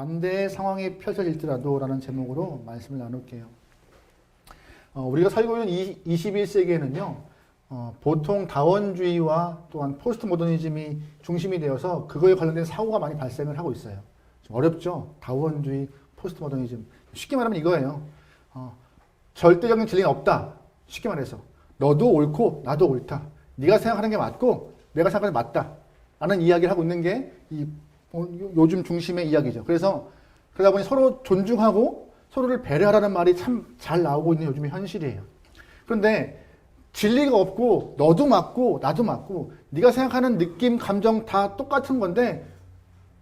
반대의 상황이 펼쳐질지라도 라는 제목으로 말씀을 나눌게요. 우리가 살고 있는 21세기에는요, 보통 다원주의와 또한 포스트 모더니즘이 중심이 되어서 그거에 관련된 사고가 많이 발생을 하고 있어요. 좀 어렵죠? 다원주의, 포스트 모더니즘. 쉽게 말하면 이거예요. 절대적인 진리는 없다. 쉽게 말해서. 너도 옳고 나도 옳다. 네가 생각하는 게 맞고 내가 생각하는 게 맞다. 라는 이야기를 하고 있는 게 요즘 중심의 이야기죠. 그러다 보니 서로 존중하고 서로를 배려하라는 말이 참 잘 나오고 있는 요즘의 현실이에요. 그런데 진리가 없고 너도 맞고 나도 맞고 네가 생각하는 느낌, 감정 다 똑같은 건데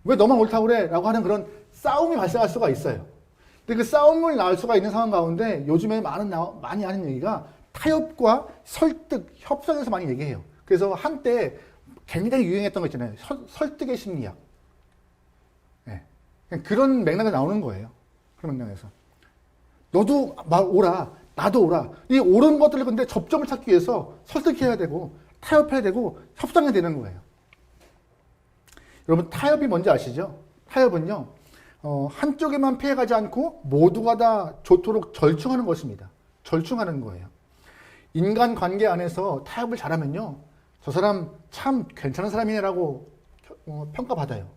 왜 너만 옳다고 그래? 라고 하는 그런 싸움이 발생할 수가 있어요. 근데 그 싸움을 낳을 수가 있는 상황 가운데 요즘에 많이 하는 얘기가 타협과 설득, 협상에서 많이 얘기해요. 그래서 한때 굉장히 유행했던 거 있잖아요. 설득의 심리학. 네. 그런 맥락이 나오는 거예요. 그런 맥락에서. 너도 옳아. 나도 옳아. 이 옳은 것들을 근데 접점을 찾기 위해서 설득해야 되고 타협해야 되고 협상해야 되는 거예요. 여러분 타협이 뭔지 아시죠? 타협은요. 한쪽에만 피해가지 않고 모두가 다 좋도록 절충하는 것입니다. 절충하는 거예요. 인간관계 안에서 타협을 잘하면요. 저 사람 참 괜찮은 사람이라고 평가받아요.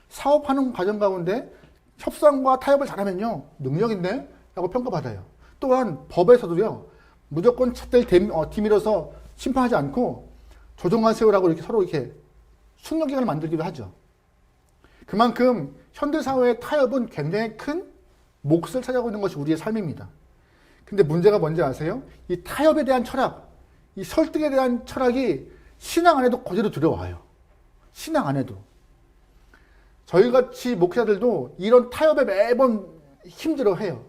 사업하는 과정 가운데 협상과 타협을 잘하면요. 능력인데? 라고 평가받아요. 또한 법에서도요. 무조건 찻대를 뒤밀어서 심판하지 않고 조정하세요라고 이렇게 서로 이렇게 숙려기간을 만들기도 하죠. 그만큼 현대사회의 타협은 굉장히 큰 몫을 차지하고 있는 것이 우리의 삶입니다. 근데 문제가 뭔지 아세요? 이 타협에 대한 철학, 이 설득에 대한 철학이 신앙 안에도 그대로 들어와요. 신앙 안에도. 저희같이 목사들도 이런 타협에 매번 힘들어해요.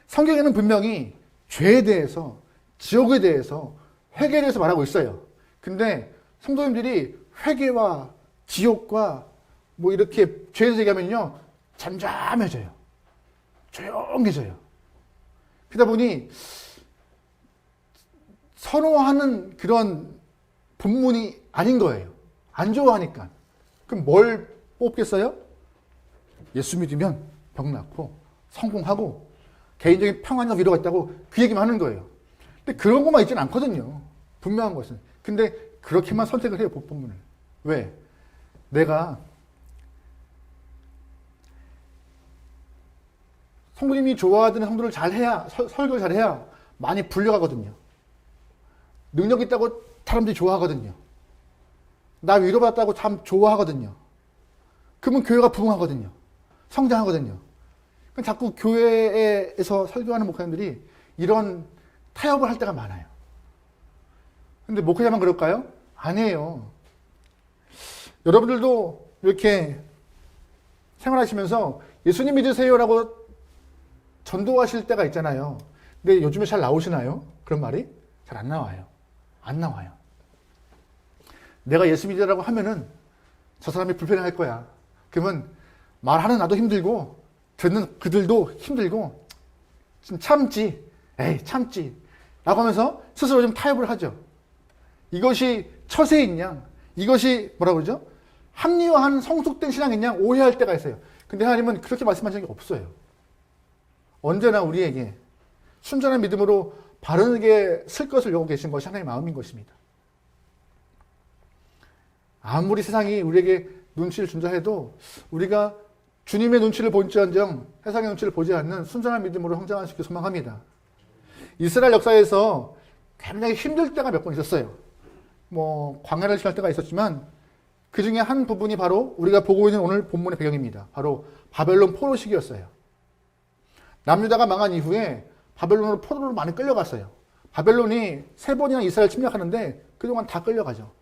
성경에는 분명히 죄에 대해서, 지옥에 대해서, 회개에 대해서 말하고 있어요. 근데 성도님들이 회개와 지옥과 뭐 이렇게 죄에서 얘기하면요. 잠잠해져요. 조용해져요. 그러다 보니 선호하는 그런 본문이 아닌 거예요. 안 좋아하니까. 그럼 뭘 뽑겠어요? 예수 믿으면 병 낫고 성공하고 개인적인 평안과 위로가 있다고 그 얘기만 하는 거예요. 근데 그런 것만 있지는 않거든요. 분명한 것은. 근데 그렇게만 선택을 해요. 본문을. 왜? 내가 성도님이 좋아하는 성도를 잘해야, 설교를 잘해야 많이 불려가거든요. 능력 있다고 사람들이 좋아하거든요. 나 위로받았다고 참 좋아하거든요. 그러면 교회가 부흥하거든요. 성장하거든요. 자꾸 교회에서 설교하는 목사님들이 이런 타협을 할 때가 많아요. 근데 목회자만 그럴까요? 아니에요. 여러분들도 이렇게 생활하시면서 예수님 믿으세요라고 전도하실 때가 있잖아요. 근데 요즘에 잘 나오시나요? 그런 말이? 잘 안 나와요. 안 나와요. 내가 예수 믿으라고 하면은 저 사람이 불편해할 거야. 그러면 말하는 나도 힘들고 듣는 그들도 힘들고 좀 참지. 에이 참지. 라고 하면서 스스로 좀 타협을 하죠. 이것이 처세인 양, 이것이 뭐라고 그러죠? 합리화한 성숙된 신앙인 양 오해할 때가 있어요. 근데 하나님은 그렇게 말씀하신 적이 없어요. 언제나 우리에게 순전한 믿음으로 바르게 쓸 것을 요구하고 계신 것이 하나님의 마음인 것입니다. 아무리 세상이 우리에게 눈치를 준다 해도 우리가 주님의 눈치를 본지언정 세상의 눈치를 보지 않는 순전한 믿음으로 성장할 수 있게 소망합니다. 이스라엘 역사에서 굉장히 힘들 때가 몇 번 있었어요. 광야를 지날 때가 있었지만 그 중에 한 부분이 바로 우리가 보고 있는 오늘 본문의 배경입니다. 바로 바벨론 포로 시기였어요. 남유다가 망한 이후에 바벨론으로 포로로 많이 끌려갔어요. 바벨론이 3번이나 이스라엘 침략하는데 그동안 다 끌려가죠.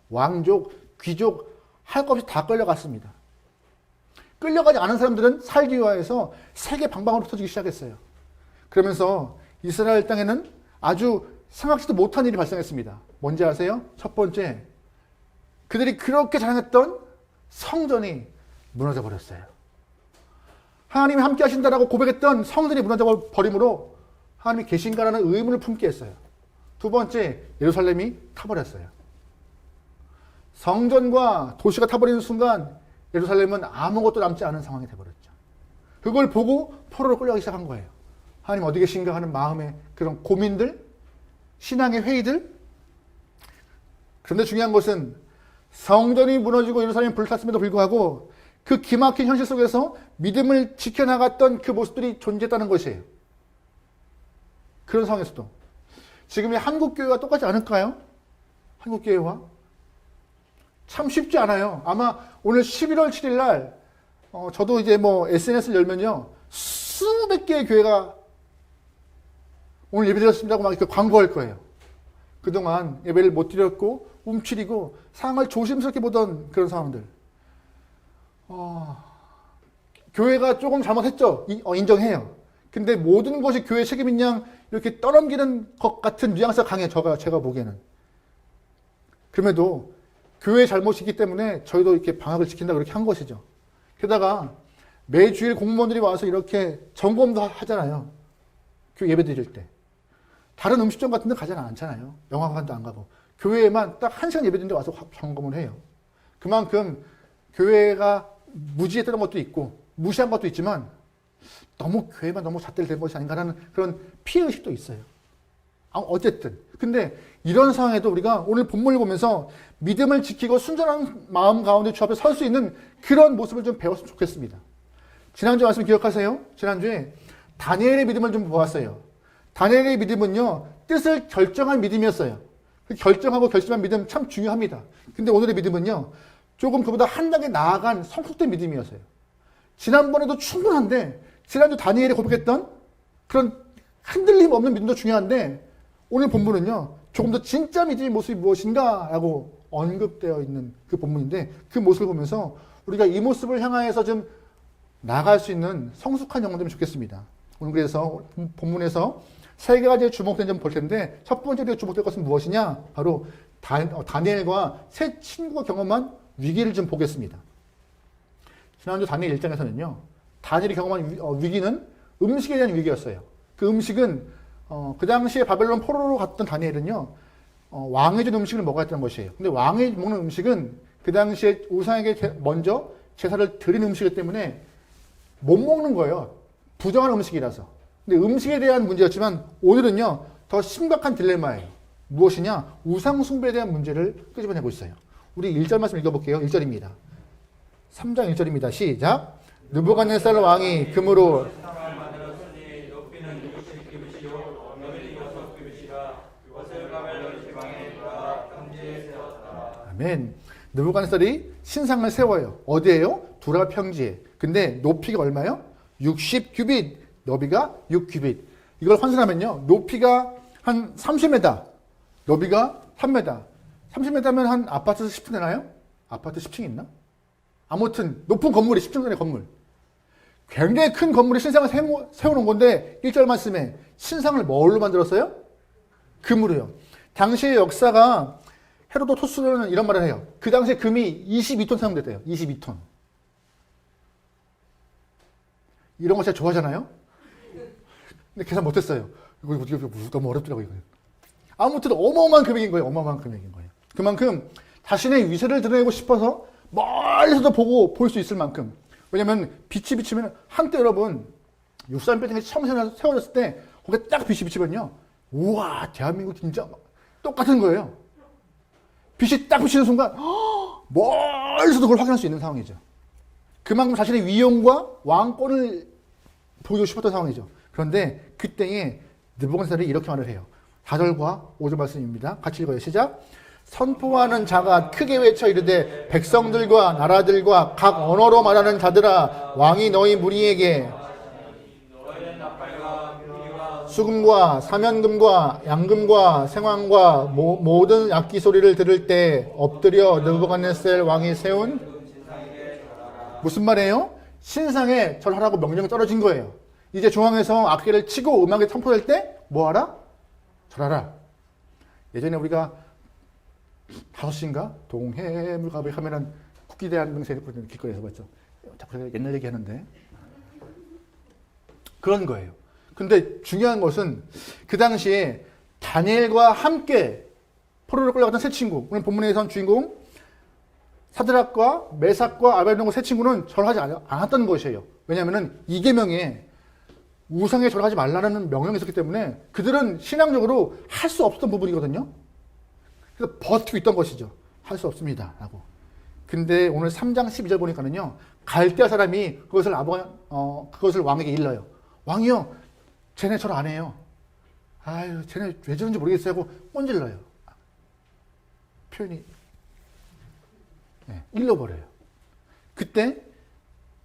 왕족, 귀족 할 것 없이 다 끌려갔습니다. 끌려가지 않은 사람들은 살기 위해서 세계 방방으로 흩어지기 시작했어요. 그러면서 이스라엘 땅에는 아주 생각지도 못한 일이 발생했습니다. 뭔지 아세요? 첫 번째, 그들이 그렇게 자랑했던 성전이 무너져 버렸어요. 하나님이 함께 하신다라고 고백했던 성전이 무너져 버림으로 하나님이 계신가라는 의문을 품게 했어요. 두 번째, 예루살렘이 타버렸어요. 성전과 도시가 타버리는 순간 예루살렘은 아무것도 남지 않은 상황이 되어버렸죠. 그걸 보고 포로로 끌려가기 시작한 거예요. 하나님 어디 계신가 하는 마음의 그런 고민들, 신앙의 회의들. 그런데 중요한 것은 성전이 무너지고 예루살렘이 불탔음에도 불구하고 그 기막힌 현실 속에서 믿음을 지켜나갔던 그 모습들이 존재했다는 것이에요. 그런 상황에서도 지금의 한국교회와 똑같지 않을까요? 한국교회와? 참 쉽지 않아요. 아마 오늘 11월 7일 날 저도 이제 뭐 SNS를 열면요 수백 개의 교회가 오늘 예배 드렸습니다고 막 이렇게 광고할 거예요. 그동안 예배를 못 드렸고 움츠리고 상황을 조심스럽게 보던 그런 상황들. 교회가 조금 잘못했죠. 인정해요. 근데 모든 것이 교회 책임인 양 이렇게 떠넘기는 것 같은 뉘앙스가 강해요. 제가 보기에는. 그럼에도 교회의 잘못이기 때문에 저희도 이렇게 방역을 지킨다 그렇게 한 것이죠. 게다가 매주일 공무원들이 와서 이렇게 점검도 하잖아요. 교회 예배 드릴 때. 다른 음식점 같은 데 가지는 않잖아요. 영화관도 안 가고. 교회에만 딱 1시간 예배 드리는데 와서 점검을 해요. 그만큼 교회가 무지했던 것도 있고 무시한 것도 있지만 너무 교회만 너무 잣대를 댄 것이 아닌가라는 그런 피해의식도 있어요. 어쨌든. 근데 이런 상황에도 우리가 오늘 본문을 보면서 믿음을 지키고 순전한 마음 가운데 주 앞에 설 수 있는 그런 모습을 좀 배웠으면 좋겠습니다. 지난주 말씀 기억하세요? 지난주에 다니엘의 믿음을 좀 보았어요. 다니엘의 믿음은요, 뜻을 결정한 믿음이었어요. 결정하고 결심한 믿음 참 중요합니다. 근데 오늘의 믿음은요, 조금 그보다 한 단계 나아간 성숙된 믿음이었어요. 지난번에도 충분한데, 지난주 다니엘이 고백했던 그런 흔들림 없는 믿음도 중요한데, 오늘 본문은요, 조금 더 진짜 믿음의 모습이 무엇인가? 라고 언급되어 있는 그 본문인데, 그 모습을 보면서 우리가 이 모습을 향하여서 좀 나아갈 수 있는 성숙한 영혼 되면 좋겠습니다. 오늘 그래서 본문에서 세 가지의 주목된 점 볼 텐데, 첫 번째로 주목될 것은 무엇이냐? 바로 다니엘과 세 친구가 경험한 위기를 좀 보겠습니다. 지난주 다니엘 1장에서는요, 다니엘이 경험한 위기는 음식에 대한 위기였어요. 그 음식은 그 당시에 바벨론 포로로 갔던 다니엘은요, 왕이 준 음식을 먹어야 했던 것이에요. 근데 왕이 먹는 음식은 그 당시에 우상에게 먼저 제사를 드린 음식이기 때문에 못 먹는 거예요. 부정한 음식이라서. 근데 음식에 대한 문제였지만 오늘은요, 더 심각한 딜레마예요. 무엇이냐? 우상 숭배에 대한 문제를 끄집어내고 있어요. 우리 1절 말씀 읽어볼게요. 1절입니다. 3장 1절입니다. 시작. 느부갓네살 왕이 금으로 아멘. 느부갓네살이 신상을 세워요. 어디에요? 두라 평지에. 근데 높이가 얼마요? 60규빗, 너비가 6규빗. 이걸 환산하면요, 높이가 한 30m, 너비가 3m. 30m면 한 아파트 10층 되나요? 아파트 10층 있나? 아무튼 높은 건물이 10층 전의 건물. 굉장히 큰 건물에 신상을 세워놓은 건데 1절 말씀에 신상을 뭘로 만들었어요? 금으로요. 당시의 역사가 헤로도토스는 이런 말을 해요. 그 당시에 금이 22톤 사용됐대요. 22톤. 이런 거 제가 좋아하잖아요? 근데 계산 못했어요. 이거 너무 어렵더라고요. 이거. 아무튼 어마어마한 금액인 거예요. 어마어마한 금액인 거예요. 그만큼 자신의 위세를 드러내고 싶어서 멀리서도 보고 볼 수 있을 만큼. 왜냐면 빛이 비치면 한때 여러분 63빌딩이 처음 세워졌을 때 거기에 딱 빛이 비치면요. 우와, 대한민국 진짜 똑같은 거예요. 빛이 딱 비치는 순간 멀리서도 그걸 확인할 수 있는 상황이죠. 그만큼 자신의 위용과 왕권을 보여주고 싶었던 상황이죠. 그런데 그때에 느부갓네살이 이렇게 말을 해요. 4절과 5절 말씀입니다. 같이 읽어요. 시작. 선포하는 자가 크게 외쳐 이르되 백성들과 나라들과 각 언어로 말하는 자들아, 왕이 너희 무리에게 수금과 사면금과 양금과 생황과 모든 악기 소리를 들을 때 엎드려 느부갓네살 왕이 세운 무슨 말이에요? 신상에 절하라고 명령이 떨어진 거예요. 이제 중앙에서 악기를 치고 음악이 선포될 때 뭐하라? 절하라. 예전에 우리가 5시인가? 동해물갑을 하면은 국기대한민국에 길거리에서 봤죠. 자꾸 옛날 얘기하는데 그런 거예요. 근데 중요한 것은 그 당시에 다니엘과 함께 포로로 끌려갔던 세 친구, 오늘 본문에선 주인공 사드락과 메삭과 아벨노고 세 친구는 절하지 않았던 것이에요. 왜냐하면 이계명에 우상에 절하지 말라는 명령이 있었기 때문에 그들은 신앙적으로 할 수 없었던 부분이거든요. 그래서 버티고 있던 것이죠. 할 수 없습니다 라고. 근데 오늘 3장 12절 보니까는요, 갈대아 사람이 그것을 왕에게 일러요. 왕이요, 쟤네 절 안 해요. 아유, 쟤네 왜 저런지 모르겠어요 하고 꼰질러요. 표현이 일러버려요. 그때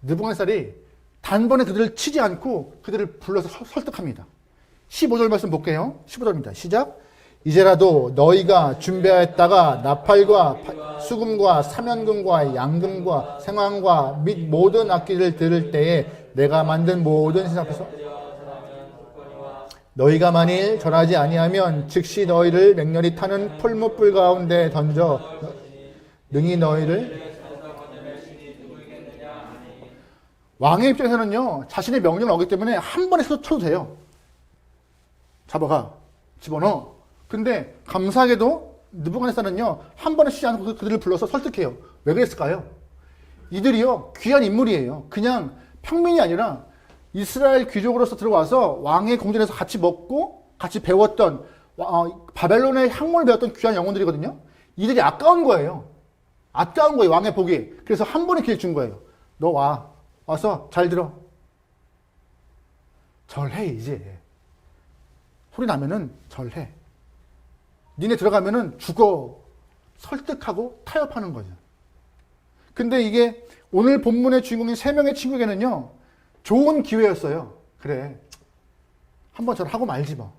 느부갓네살이 단번에 그들을 치지 않고 그들을 불러서 설득합니다. 15절 말씀 볼게요. 15절입니다. 시작. 이제라도 너희가 준비하였다가 나팔과 수금과 사면금과 양금과 생황과 및 모든 악기를 들을 때에 내가 만든 모든 신상 앞에서 너희가 만일 절하지 아니하면 즉시 너희를 맹렬히 타는 풀무불 가운데 던져 능히 너희를. 왕의 입장에서는요, 자신의 명령을 어기기 때문에 한 번에 쳐도 돼요. 잡아가, 집어넣어. 근데 감사하게도 느부갓네살은요, 한 번에 쉬지 않고 그들을 불러서 설득해요. 왜 그랬을까요? 이들이요, 귀한 인물이에요. 그냥 평민이 아니라 이스라엘 귀족으로서 들어와서 왕의 궁전에서 같이 먹고 같이 배웠던 바벨론의 학문을 배웠던 귀한 영혼들이거든요. 이들이 아까운 거예요. 아까운 거예요, 왕의 복이. 그래서 한 번에 기회 준 거예요. 너 와서 잘 들어. 절해 이제. 소리 나면은 절해. 니네 들어가면은 죽어. 설득하고 타협하는 거죠. 근데 이게 오늘 본문의 주인공인 3명의 친구에게는요, 좋은 기회였어요. 그래, 한번 절하고 말지 뭐.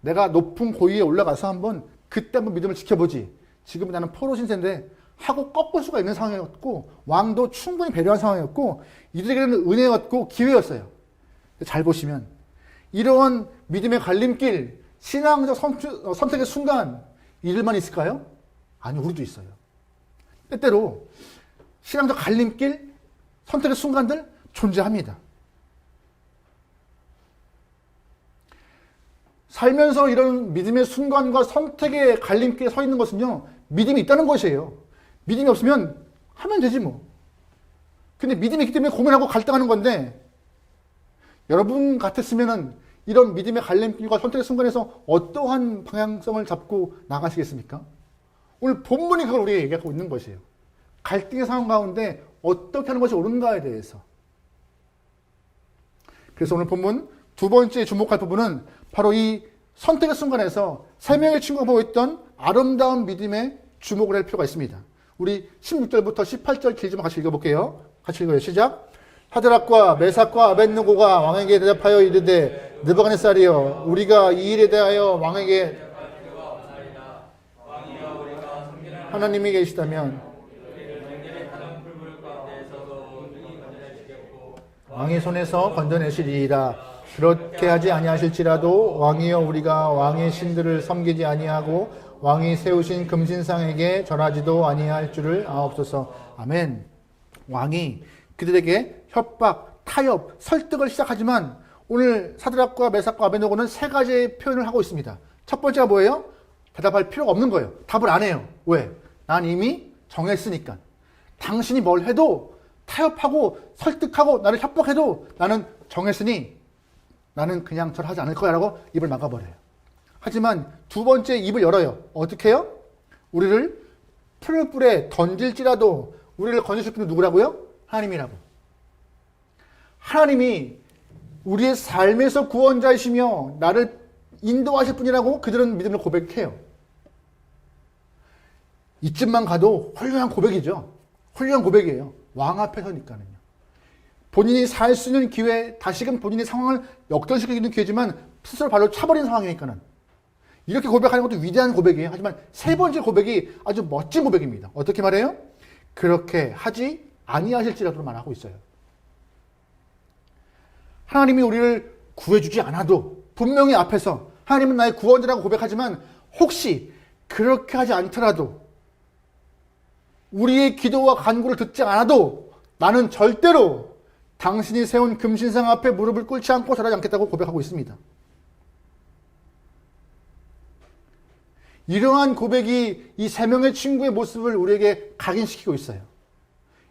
내가 높은 고위에 올라가서 그때 한번 믿음을 지켜보지. 지금 나는 포로 신세인데 하고 꺾을 수가 있는 상황이었고, 왕도 충분히 배려한 상황이었고, 이들에게는 은혜였고 기회였어요. 잘 보시면 이러한 믿음의 갈림길, 신앙적 선택의 순간 이들만 있을까요? 아니, 우리도 있어요. 때때로 신앙적 갈림길, 선택의 순간들 존재합니다. 살면서 이런 믿음의 순간과 선택의 갈림길에 서 있는 것은요, 믿음이 있다는 것이에요. 믿음이 없으면 하면 되지 뭐. 근데 믿음이 있기 때문에 고민하고 갈등하는 건데, 여러분 같았으면은 이런 믿음의 갈림길과 선택의 순간에서 어떠한 방향성을 잡고 나가시겠습니까? 오늘 본문이 그걸 우리에게 얘기하고 있는 것이에요. 갈등의 상황 가운데 어떻게 하는 것이 옳은가에 대해서. 그래서 오늘 본문 두 번째 주목할 부분은 바로 이 선택의 순간에서 3명의 친구가 보였던 아름다운 믿음에 주목을 할 필요가 있습니다. 우리 16절부터 18절 길지만 같이 읽어볼게요. 같이 읽어요. 시작. 사드락과 메삭과 아벳느고가 왕에게 대답하여 이르되 느부갓네살이여, 우리가 이 일에 대하여 왕에게 하나님이 계시다면 왕의 손에서 건져내시리이다. 그렇게 하지 아니하실지라도 왕이여, 우리가 왕의 신들을 섬기지 아니하고 왕이 세우신 금신상에게 절하지도 아니할 줄을 아옵소서. 아멘. 왕이 그들에게 협박, 타협, 설득을 시작하지만 오늘 사드락과 메삭과 아벳느고는 3가지의 표현을 하고 있습니다. 첫 번째가 뭐예요? 대답할 필요가 없는 거예요. 답을 안 해요. 왜? 난 이미 정했으니까. 당신이 뭘 해도 타협하고 설득하고 나를 협박해도 나는 정했으니 나는 그냥 절하지 않을 거야 라고 입을 막아버려요. 하지만 두 번째 입을 열어요. 어떻게 해요? 우리를 풀불에 던질지라도 우리를 건지실 분은 누구라고요? 하나님이라고. 하나님이 우리의 삶에서 구원자이시며 나를 인도하실 분이라고 그들은 믿음을 고백해요. 이쯤만 가도 훌륭한 고백이죠. 훌륭한 고백이에요. 왕 앞에 서니까는요. 본인이 살 수 있는 기회, 다시금 본인의 상황을 역전시키는 기회지만 스스로 발로 차버린 상황이니까는 이렇게 고백하는 것도 위대한 고백이에요. 하지만 3번째 고백이 아주 멋진 고백입니다. 어떻게 말해요? 그렇게 하지 아니하실지라도 말하고 있어요. 하나님이 우리를 구해주지 않아도 분명히 앞에서 하나님은 나의 구원자라고 고백하지만 혹시 그렇게 하지 않더라도 우리의 기도와 간구를 듣지 않아도 나는 절대로 당신이 세운 금신상 앞에 무릎을 꿇지 않고 절하지 않겠다고 고백하고 있습니다. 이러한 고백이 이 세 명의 친구의 모습을 우리에게 각인시키고 있어요.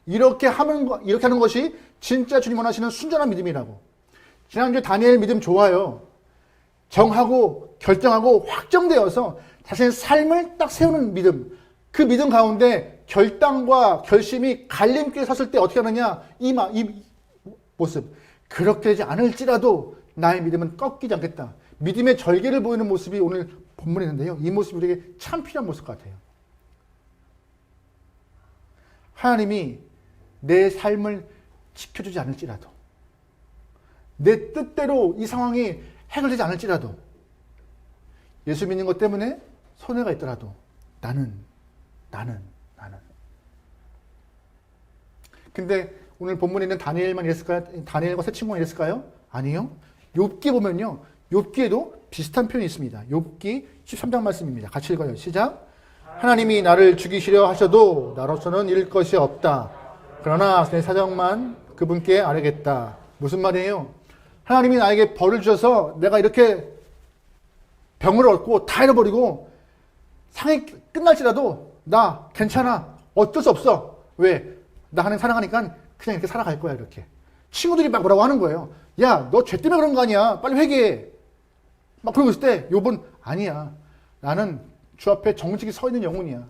이렇게 하는 것이 진짜 주님 원하시는 순전한 믿음이라고. 지난주에 다니엘 믿음 좋아요. 정하고 결정하고 확정되어서 자신의 삶을 딱 세우는 믿음. 그 믿음 가운데 결단과 결심이 갈림길에 섰을 때 어떻게 하느냐. 이 모습. 그렇게 되지 않을지라도 나의 믿음은 꺾이지 않겠다. 믿음의 절개를 보이는 모습이 오늘 본문에 있는데요. 이 모습이 우리에게 참 필요한 모습 같아요. 하나님이 내 삶을 지켜주지 않을지라도, 내 뜻대로 이 상황이 해결되지 않을지라도, 예수 믿는 것 때문에 손해가 있더라도 나는. 근데 오늘 본문에 있는 다니엘만 이랬을까요? 다니엘과 세 친구만 이랬을까요? 아니요. 욥기 보면요. 욥기에도 비슷한 표현이 있습니다. 욥기 13장 말씀입니다. 같이 읽어요. 시작. 하나님이 나를 죽이시려 하셔도 나로서는 잃을 것이 없다. 그러나 내 사정만 그분께 아뢰겠다. 무슨 말이에요? 하나님이 나에게 벌을 주셔서 내가 이렇게 병을 얻고 다 잃어버리고 상이 끝날지라도 나 괜찮아. 어쩔 수 없어. 왜? 나 하나님 사랑하니까 그냥 이렇게 살아갈 거야. 이렇게. 친구들이 막 뭐라고 하는 거예요. 야, 너 죄 때문에 그런 거 아니야. 빨리 회개해. 막 그러고 있을 때 욥은 아니야. 나는 주 앞에 정직히 서 있는 영혼이야.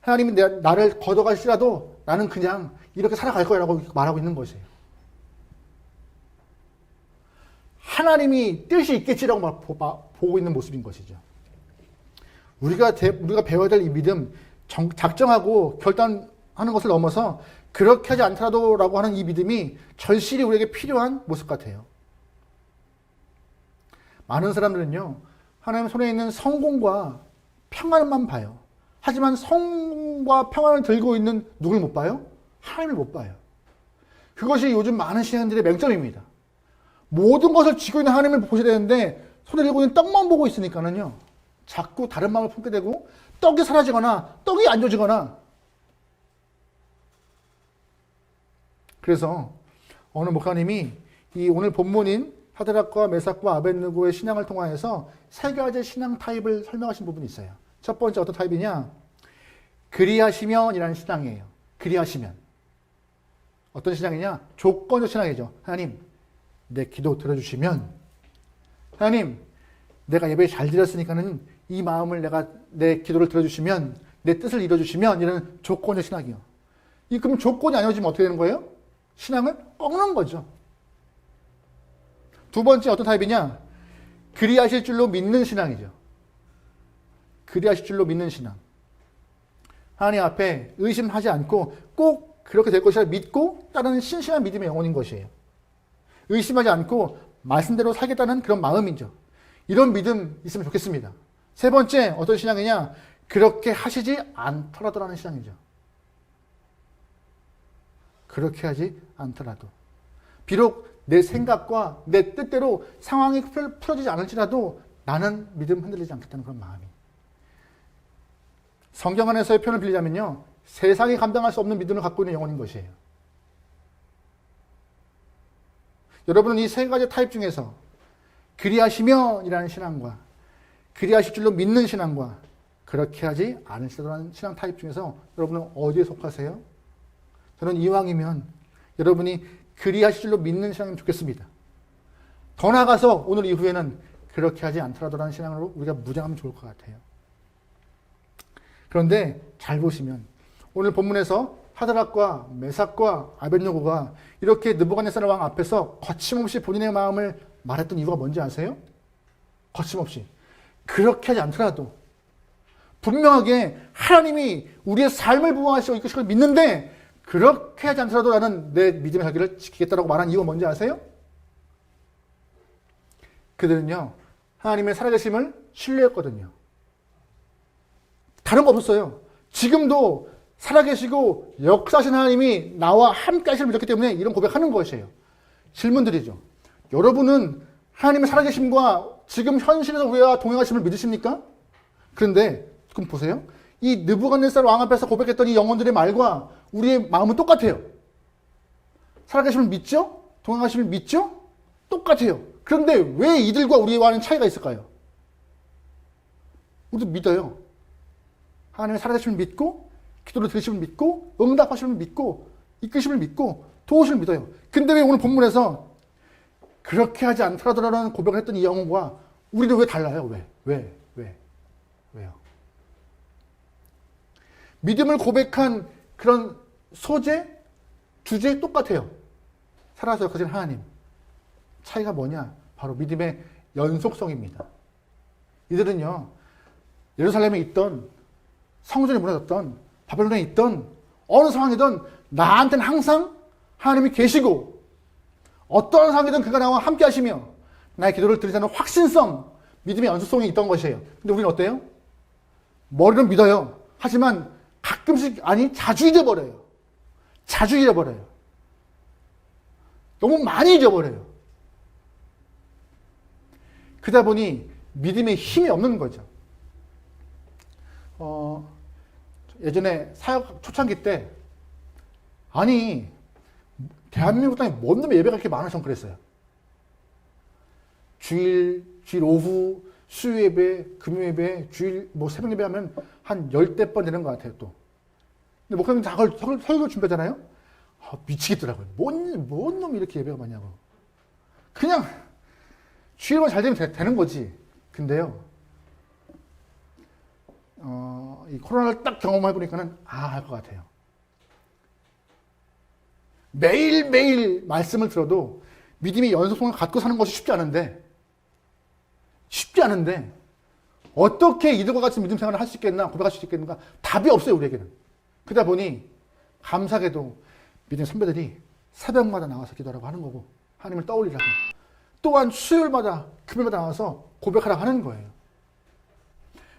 하나님이 나를 걷어가시더라도 나는 그냥 이렇게 살아갈 거야 라고 말하고 있는 것이에요. 하나님이 뜻이 있겠지라고 보고 있는 모습인 것이죠. 우리가 배워야 될 이 믿음, 작정하고 결단하는 것을 넘어서 그렇게 하지 않더라도 라고 하는 이 믿음이 절실히 우리에게 필요한 모습 같아요. 많은 사람들은요, 하나님 손에 있는 성공과 평안만 봐요. 하지만 성공과 평안을 들고 있는 누굴 못 봐요? 하나님을 못 봐요. 그것이 요즘 많은 신앙들의 맹점입니다. 모든 것을 쥐고 있는 하나님을 보셔야 되는데 손에 들고 있는 떡만 보고 있으니까는요, 자꾸 다른 마음을 품게 되고 떡이 사라지거나 떡이 안 좋아지거나. 그래서 어느 목사님이 이 오늘 본문인 사드락과 메삭과 아벳느고의 신앙을 통하여서 세 가지 신앙 타입을 설명하신 부분이 있어요. 첫 번째 어떤 타입이냐? 그리하시면이라는 신앙이에요. 그리하시면. 어떤 신앙이냐? 조건적 신앙이죠. 하나님, 내 기도 들어주시면, 하나님, 내가 예배 잘 드렸으니까는 이 마음을 내 기도를 들어주시면, 내 뜻을 이뤄주시면, 이런 조건적 신앙이요. 그럼 조건이 아니어지면 어떻게 되는 거예요? 신앙을 꺾는 거죠. 두 번째 어떤 타입이냐? 그리하실 줄로 믿는 신앙이죠. 그리하실 줄로 믿는 신앙. 하나님 앞에 의심하지 않고 꼭 그렇게 될 것이라 믿고 따르는 신실한 믿음의 영혼인 것이에요. 의심하지 않고 말씀대로 살겠다는 그런 마음이죠. 이런 믿음 있으면 좋겠습니다. 세 번째 어떤 신앙이냐? 그렇게 하시지 않더라도라는 신앙이죠. 그렇게 하지 않더라도. 비록 내 생각과 내 뜻대로 상황이 풀어지지 않을지라도 나는 믿음 흔들리지 않겠다는 그런 마음이. 성경 안에서의 표현을 빌리자면요, 세상이 감당할 수 없는 믿음을 갖고 있는 영혼인 것이에요. 여러분은 이 세 가지 타입 중에서 그리하시면이라는 신앙과 그리하실 줄로 믿는 신앙과 그렇게 하지 않으시더라는 신앙 타입 중에서 여러분은 어디에 속하세요? 저는 이왕이면 여러분이 그리하실 줄로 믿는 신앙이면 좋겠습니다. 더 나아가서 오늘 이후에는 그렇게 하지 않더라도라는 신앙으로 우리가 무장하면 좋을 것 같아요. 그런데 잘 보시면 오늘 본문에서 사드락과 메삭과 아벳느고가 이렇게 느부갓네살 왕 앞에서 거침없이 본인의 마음을 말했던 이유가 뭔지 아세요? 거침없이. 그렇게 하지 않더라도 분명하게 하나님이 우리의 삶을 부어하시고 이끄실 걸 믿는데 그렇게 하지 않더라도 나는 내 믿음의 자기를 지키겠다라고 말한 이유가 뭔지 아세요? 그들은요, 하나님의 살아계심을 신뢰했거든요. 다른 거 없었어요. 지금도 살아계시고 역사하신 하나님이 나와 함께 하시를 믿었기 때문에 이런 고백하는 것이에요. 질문드리죠. 여러분은 하나님의 살아계심과 지금 현실에서 우리와 동행하심을 믿으십니까? 그런데 그럼 보세요. 이 느부갓네살 왕 앞에서 고백했던 이 영혼들의 말과 우리의 마음은 똑같아요. 살아계심을 믿죠? 동행하심을 믿죠? 똑같아요. 그런데 왜 이들과 우리와는 차이가 있을까요? 우리도 믿어요. 하나님의 살아계심을 믿고 기도를 들으심을 믿고 응답하심을 믿고 이끄심을 믿고 도우심을 믿어요. 근데 왜 오늘 본문에서 그렇게 하지 않더라도라는 고백을 했던 이 영혼과 우리는 왜 달라요? 왜요? 믿음을 고백한 그런 소재, 주제 똑같아요. 살아서 역하신 하나님. 차이가 뭐냐? 바로 믿음의 연속성입니다. 이들은요, 예루살렘에 있던, 성전이 무너졌던, 바벨론에 있던, 어느 상황이든 나한테는 항상 하나님이 계시고, 어떤 상황이든 그가 나와 함께 하시며, 나의 기도를 들으자는 확신성, 믿음의 연속성이 있던 것이에요. 근데 우리는 어때요? 머리는 믿어요. 하지만 가끔씩, 아니, 자주 잊어버려요. 자주 잊어버려요. 너무 많이 잊어버려요. 그러다 보니 믿음의 힘이 없는 거죠. 예전에 사역 초창기 때, 아니, 대한민국 땅에 뭔 놈의 예배가 그렇게 많아? 전 그랬어요. 주일 오후, 수요 예배, 금요 예배, 주일, 새벽 예배 하면 한 10대 번 되는 것 같아요, 또. 근데 목사님 다 설교 준비하잖아요? 미치겠더라고요. 뭔 놈이 이렇게 예배가 많냐고. 그냥, 주일만 잘 되면 되는 거지. 근데요, 이 코로나를 딱 경험해보니까는, 알 것 같아요. 매일매일 말씀을 들어도 믿음의 연속성을 갖고 사는 것이 쉽지 않은데, 어떻게 이들과 같이 믿음 생활을 할 수 있겠나, 고백할 수 있겠는가, 답이 없어요, 우리에게는. 그러다 보니, 감사하게도 믿음의 선배들이 새벽마다 나와서 기도하라고 하는 거고, 하나님을 떠올리라고. 또한 수요일마다, 금요일마다 나와서 고백하라고 하는 거예요.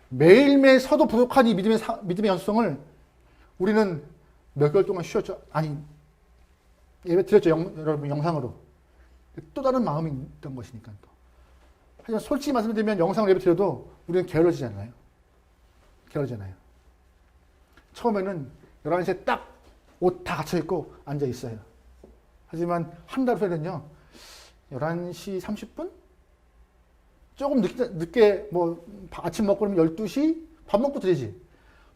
매일매일 서도 부족한 이 믿음의 연속성을 우리는 몇 개월 동안 쉬었죠. 아니, 예배 드렸죠, 여러분, 영상으로. 또 다른 마음이 있던 것이니까 또. 하지만 솔직히 말씀드리면 영상으로 예배 드려도 우리는 게을러지잖아요. 처음에는 11시에 딱 옷 다 갖춰입고 앉아있어요. 하지만 한 달 후에는요, 11시 30분? 조금 늦게 아침 먹고 그러면 12시? 밥 먹고 드리지.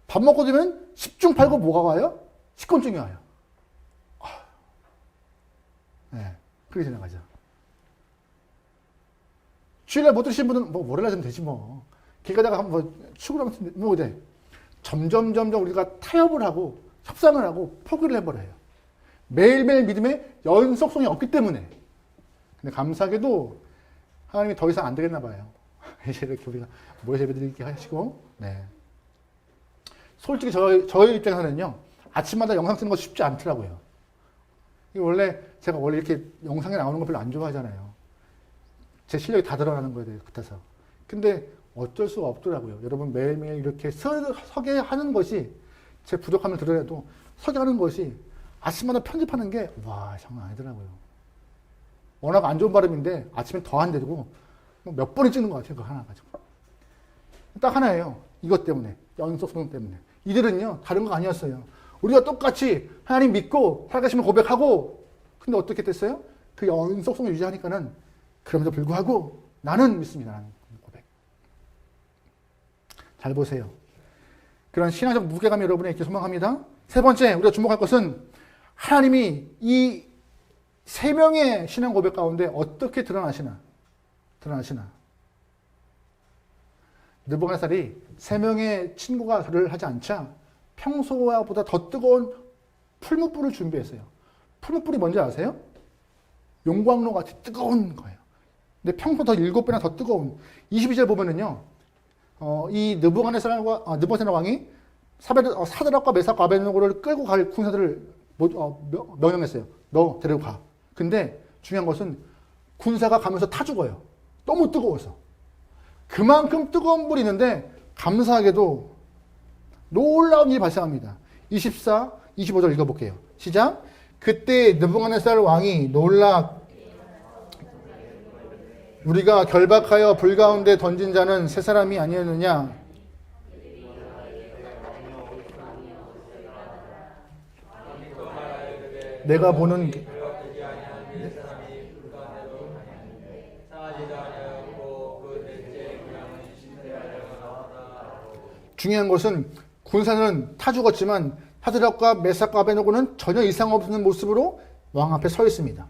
밥 먹고 되면 10중 8구 뭐가 와요? 식곤증이 와요. 네, 그렇게 지나가죠. 주일날 못 드시는 분은 월요일날 좀 되지 뭐. 길 가다가 출근하면 돼. 점점 우리가 타협을 하고 협상을 하고 포기를 해버려요. 매일매일 믿음의 연속성이 없기 때문에. 근데 감사하게도 하나님이 더 이상 안 되겠나 봐요. 이제 이렇게 우리가 모여서 예배드리게 하시고, 네. 솔직히 저희 입장에서는요, 아침마다 영상 쓰는 거 쉽지 않더라고요. 제가 원래 이렇게 영상에 나오는 거 별로 안 좋아하잖아요. 제 실력이 다 드러나는 거에 대해 같아서. 근데 어쩔 수가 없더라고요. 여러분 매일매일 이렇게 서게 하는 것이, 제 부족함을 드러내도 서게 하는 것이, 아침마다 편집하는 게, 장난 아니더라고요. 워낙 안 좋은 발음인데 아침엔 더 안 되고 몇 번을 찍는 것 같아요. 그거 하나 가지고. 딱 하나예요. 이것 때문에. 연속성 때문에. 이들은요, 다른 거 아니었어요. 우리가 똑같이 하나님 믿고 살아가심을 고백하고, 근데 어떻게 됐어요? 그 연속성을 유지하니까는, 그럼에도 불구하고 나는 믿습니다. 라는 고백. 잘 보세요. 그런 신앙적 무게감이 여러분에게 있길 소망합니다. 세 번째, 우리가 주목할 것은 하나님이 이 세 명의 신앙 고백 가운데 어떻게 드러나시나. 느부갓네살이 세 명의 친구가 절을 하지 않자 평소보다 더 뜨거운 풀무불을 준비했어요. 풀무불이 뭔지 아세요? 용광로 같이 뜨거운 거예요. 근데 평소보다 7배나 더 뜨거운. 22절 보면은요, 이 느부갓네살 왕이 사드락과 메삭과 아벳느고를 끌고 갈 군사들을 명령했어요. 너 데리고 가. 근데 중요한 것은 군사가 가면서 타 죽어요. 너무 뜨거워서. 그만큼 뜨거운 불이 있는데 감사하게도 놀라운 일이 발생합니다. 24, 25절 읽어볼게요. 시작. 그때 느부갓네살 왕이 놀라 우리가 결박하여 불 가운데 던진 자는 세 사람이 아니었느냐. 내가 보는 중요한 것은 군사는 타 죽었지만 사드락과 메삭과 아벤노고는 전혀 이상 없는 모습으로 왕 앞에 서 있습니다.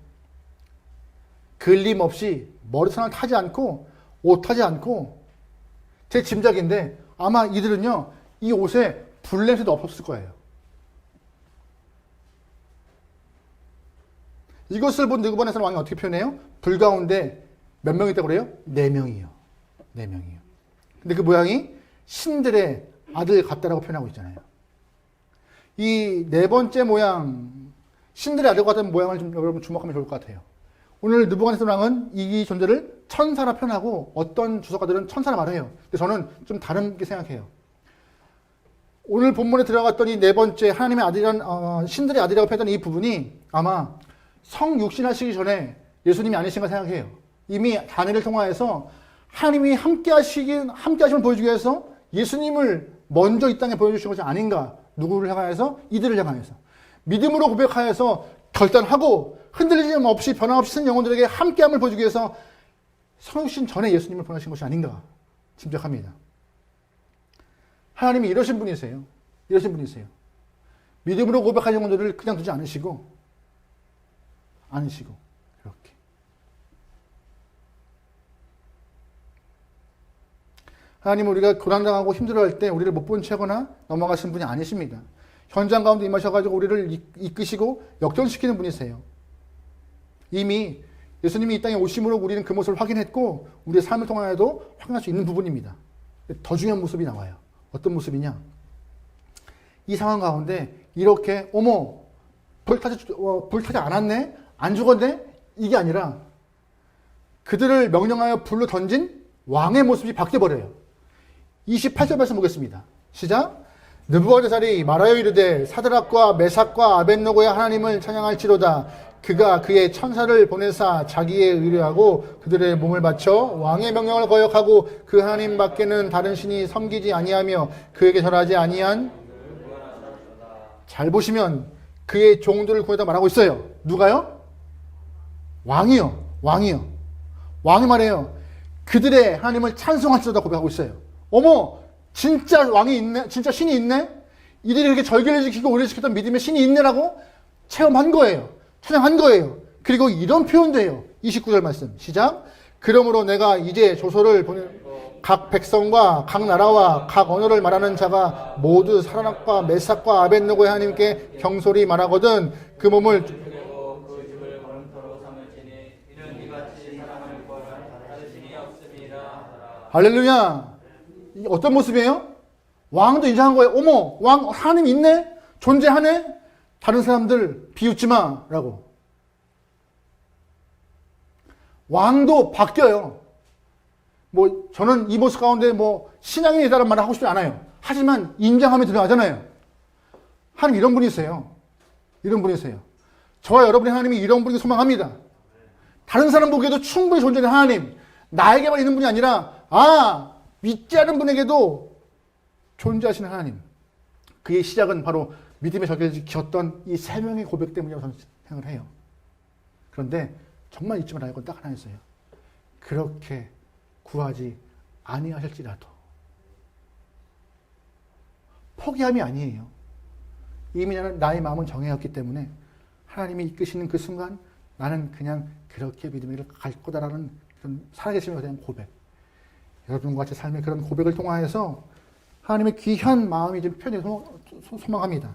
걸림없이 머리선을 타지 않고 옷하지 않고, 제 짐작인데 아마 이들은요 이 옷에 불냄새도 없었을 거예요. 이것을 본 느부갓네살 왕이 어떻게 표현해요? 불 가운데 몇 명 있다고 그래요? 4명이요. 4명이요. 근데 그 모양이 신들의 아들 같다라고 표현하고 있잖아요. 이 네 번째 모양, 신들의 아들 같은 모양을 좀 여러분 주목하면 좋을 것 같아요. 오늘 느부갓네살 왕은 이 존재를 천사라 표현하고 어떤 주석가들은 천사라 말해요. 근데 저는 좀 다르게 생각해요. 오늘 본문에 들어갔던 이 네 번째 하나님의 아들이란 신들의 아들이라고 표현했던 이 부분이 아마 성육신하시기 전에 예수님이 아니신가 생각해요. 이미 다니엘을 통하여서 하나님이 함께하심을 보여주기 위해서 예수님을 먼저 이 땅에 보여주신 것이 아닌가. 누구를 향하여서? 이들을 향하여서. 믿음으로 고백하여서 결단하고 흔들리지 없이 변함없이 쓴 영혼들에게 함께함을 보여주기 위해서 성육신 전에 예수님을 보내신 것이 아닌가 짐작합니다. 하나님이 이러신 분이세요. 이러신 분이세요. 믿음으로 고백한 영혼들을 그냥 두지 않으시고 이렇게. 하나님은 우리가 고난당하고 힘들어할 때 우리를 못 본 채거나 넘어가신 분이 아니십니다. 현장 가운데 임하셔가지고 우리를 이끄시고 역전시키는 분이세요. 이미 예수님이 이 땅에 오심으로 우리는 그 모습을 확인했고 우리의 삶을 통하여도 확인할 수 있는 부분입니다. 더 중요한 모습이 나와요. 어떤 모습이냐? 이 상황 가운데 이렇게 어머 불타지 않았네? 안 죽었네? 이게 아니라 그들을 명령하여 불로 던진 왕의 모습이 바뀌어버려요. 28절 말씀 보겠습니다. 시작. 느부갓네살이 말하여 이르되 사드락과 메삭과 아벳노고의 하나님을 찬양할지로다. 그가 그의 천사를 보내사 자기의 의뢰하고 그들의 몸을 바쳐 왕의 명령을 거역하고 그 하나님 밖에는 다른 신이 섬기지 아니하며 그에게 절하지 아니한. 잘 보시면 그의 종들을 구해다 말하고 있어요. 누가요? 왕이요. 왕이 말해요. 그들의 하나님을 찬송할지로다 고백하고 있어요. 어머, 진짜 왕이 있네? 진짜 신이 있네? 이들이 이렇게 절개를 지키고 의뢰를 지켰던 믿음의 신이 있네라고 체험한 거예요. 찬양한 거예요. 그리고 이런 표현도 해요. 29절 말씀 시작. 그러므로 내가 이제 조서를 보내 각 백성과 각 나라와 각 언어를 말하는 자가 모두 사드락과 메삭과 아벳노고의 하나님께 경솔히 말하거든 그 몸을 할렐루야. 어떤 모습이에요? 왕도 인정한 거예요. 어머, 왕 하나님 있네? 존재하네? 다른 사람들 비웃지 마 라고. 왕도 바뀌어요. 저는 이 모습 가운데 신앙인이다라는 말을 하고 싶지 않아요. 하지만 인정함이 들어가잖아요. 하나님 이런 분이세요. 이런 분이세요. 저와 여러분의 하나님이 이런 분이 소망합니다. 다른 사람 보기에도 충분히 존재하는 하나님. 나에게만 있는 분이 아니라 믿지 않은 분에게도 존재하시는 하나님. 그의 시작은 바로 믿음의 절개를 지켰던 이 3명의 고백 때문이라고 저는 생각을 해요. 그런데 정말 잊지 말아야 할 건 딱 하나 있어요. 그렇게 구하지 아니하실지라도 포기함이 아니에요. 이미 나의 마음은 정해졌기 때문에 하나님이 이끄시는 그 순간 나는 그냥 그렇게 믿음의 길을 갈 거다라는 그런 살아계심에 대한 고백. 여러분과 같이 삶의 그런 고백을 통하여서 하나님의 귀한 마음이 좀 편히 소망합니다.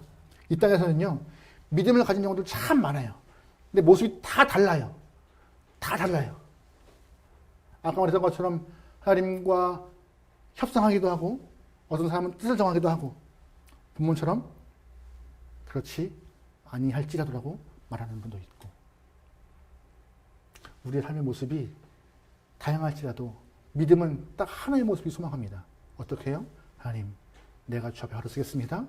이 땅에서는요, 믿음을 가진 영혼들 참 많아요. 근데 모습이 다 달라요. 다 달라요. 아까 말했던 것처럼 하나님과 협상하기도 하고, 어떤 사람은 뜻을 정하기도 하고, 본문처럼 그렇지 아니할지라도라고 말하는 분도 있고, 우리의 삶의 모습이 다양할지라도 믿음은 딱 하나의 모습이 소망합니다. 어떻게 해요? 하나님, 내가 주 앞에 바로 서겠습니다.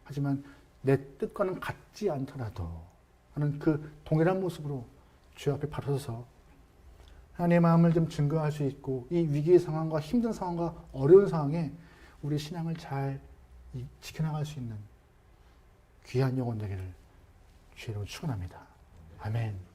하지만 내 뜻과는 같지 않더라도 하는 그 동일한 모습으로 주 앞에 바로 서서 하나님의 마음을 좀 증거할 수 있고, 이 위기의 상황과 힘든 상황과 어려운 상황에 우리 신앙을 잘 지켜나갈 수 있는 귀한 영혼 되기를 주의로 축원합니다. 아멘.